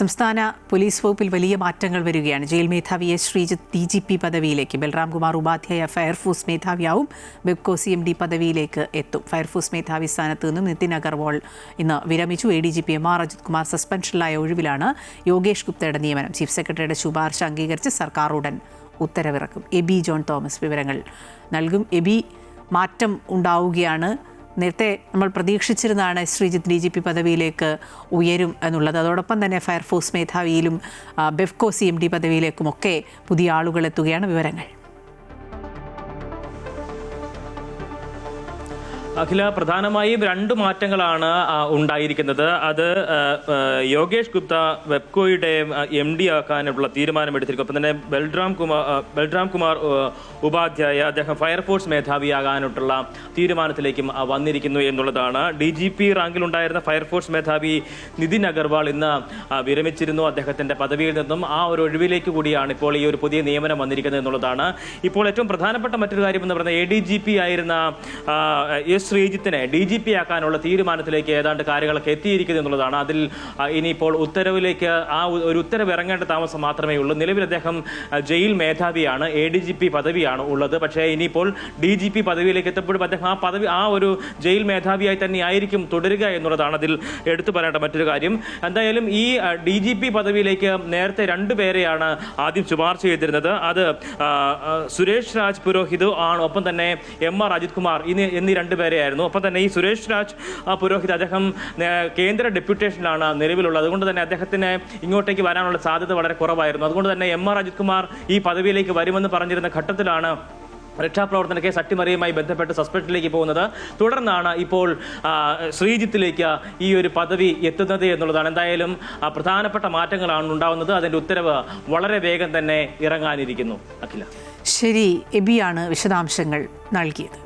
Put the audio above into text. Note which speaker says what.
Speaker 1: സംസ്ഥാന പോലീസ് വകുപ്പിൽ വലിയ മാറ്റങ്ങൾ വരികയാണ്. ജയിൽ മേധാവി എസ് ശ്രീജിത്ത് DGP പദവിയിലേക്ക്, ബൽറാം കുമാർ ഉപാധ്യായ ഫയർഫോഴ്സ് മേധാവിയാവും, ബെബ്കോ CMD പദവിയിലേക്ക് എത്തും. ഫയർഫോഴ്സ് മേധാവി സ്ഥാനത്ത് നിന്നും നിതിൻ അഗർവാൾ ഇന്ന് വിരമിച്ചു. ADGP MR അജിത് കുമാർ സസ്പെൻഷനിലായ ഒഴിവിലാണ് യോഗേഷ് ഗുപ്തയുടെ നിയമനം. ചീഫ് സെക്രട്ടറിയുടെ ശുപാർശ അംഗീകരിച്ച് സർക്കാർ ഉടൻ ഉത്തരവിറക്കും. എബി ജോൺ തോമസ് വിവരങ്ങൾ നൽകും. എബി, മാറ്റം ഉണ്ടാവുകയാണ്. നേരത്തെ നമ്മൾ പ്രതീക്ഷിച്ചിരുന്നതാണ് ശ്രീജിത്ത് DGP പദവിയിലേക്ക് ഉയരും എന്നുള്ളത്. അതോടൊപ്പം തന്നെ ഫയർഫോഴ്സ് മേധാവിയിലും ബെബ്കോ CMD പദവിയിലേക്കുമൊക്കെ പുതിയ ആളുകൾ എത്തുകയാണ്. വിവരങ്ങൾ
Speaker 2: അഖില, പ്രധാനമായും രണ്ട് മാറ്റങ്ങളാണ് ഉണ്ടായിരിക്കുന്നത്. അത് യോഗേഷ് ഗുപ്ത ബെബ്കോയുടെ MD ആക്കാനുള്ള തീരുമാനമെടുത്തിരിക്കും. ഒപ്പം തന്നെ ബൽറാം കുമാർ ഉപാധ്യായ അദ്ദേഹം ഫയർഫോഴ്സ് മേധാവിയാകാനുള്ള തീരുമാനത്തിലേക്കും വന്നിരിക്കുന്നു എന്നുള്ളതാണ്. DGP റാങ്കിലുണ്ടായിരുന്ന ഫയർഫോഴ്സ് മേധാവി നിതിൻ അഗർവാൾ ഇന്ന് വിരമിച്ചിരുന്നു. അദ്ദേഹത്തിന്റെ പദവിയിൽ നിന്നും ആ ഒരു ഒഴിവിലേക്ക് കൂടിയാണ് ഇപ്പോൾ ഈ ഒരു പുതിയ നിയമനം വന്നിരിക്കുന്നത് എന്നുള്ളതാണ്. ഇപ്പോൾ ഏറ്റവും പ്രധാനപ്പെട്ട മറ്റൊരു കാര്യം എന്ന് പറയുന്നത് ADGP ആയിരുന്ന ശ്രീജിത്തിനെ DGP ആക്കാനുള്ള തീരുമാനത്തിലേക്ക് ഏതാണ്ട് കാര്യങ്ങളൊക്കെ എത്തിയിരിക്കുന്നു എന്നുള്ളതാണ്. അതിൽ ഇനിയിപ്പോൾ ഉത്തരവിലേക്ക് ഒരു ഉത്തരവ് ഇറങ്ങേണ്ട താമസം മാത്രമേ ഉള്ളൂ. നിലവിൽ അദ്ദേഹം ജയിൽ മേധാവിയാണ്, ADGP പദവിയാണ് ഉള്ളത്. പക്ഷേ ഇനിയിപ്പോൾ DGP പദവിയിലേക്ക് എത്തപ്പോഴും അദ്ദേഹം ആ ഒരു ജയിൽ മേധാവിയായി തന്നെ ആയിരിക്കും തുടരുക എന്നുള്ളതാണ് അതിൽ എടുത്തു പറയേണ്ട മറ്റൊരു കാര്യം. എന്തായാലും ഈ DGP പദവിയിലേക്ക് നേരത്തെ രണ്ടുപേരെയാണ് ആദ്യം ശുപാർശ ചെയ്തിരുന്നത്. അത് സുരേഷ് രാജ് പുരോഹിത് ആണ്, ഒപ്പം തന്നെ MR അജിത് കുമാർ എന്നീ രണ്ടുപേരെയായിരുന്നു. ഒപ്പം തന്നെ ഈ സുരേഷ് രാജ് പുരോഹിത് അദ്ദേഹം കേന്ദ്ര ഡെപ്യൂട്ടേഷനിലാണ് നിലവിലുള്ളത്. അതുകൊണ്ട് തന്നെ അദ്ദേഹത്തിന് ഇങ്ങോട്ടേക്ക് വരാനുള്ള സാധ്യത വളരെ കുറവായിരുന്നു. അതുകൊണ്ട് തന്നെ MR അജിത് കുമാർ ഈ പദവിയിലേക്ക് വരുമെന്ന് പറഞ്ഞിരുന്ന ഘട്ടത്തിലാണ് രക്ഷാപ്രവർത്തന കേസ് അട്ടിമറിയുമായി ബന്ധപ്പെട്ട് സസ്പെൻഷനിലേക്ക് പോകുന്നത്. തുടർന്നാണ് ഇപ്പോൾ ശ്രീജിത്തിലേക്ക് ഈ ഒരു പദവി എത്തുന്നത് എന്നുള്ളതാണ്. എന്തായാലും പ്രധാനപ്പെട്ട മാറ്റങ്ങളാണ് ഉണ്ടാവുന്നത്. അതിൻ്റെ ഉത്തരവ് വളരെ വേഗം തന്നെ ഇറങ്ങാനിരിക്കുന്നു. അഖില,
Speaker 1: ശരി, എബിയാണ് വിശദാംശങ്ങൾ നൽകിയത്.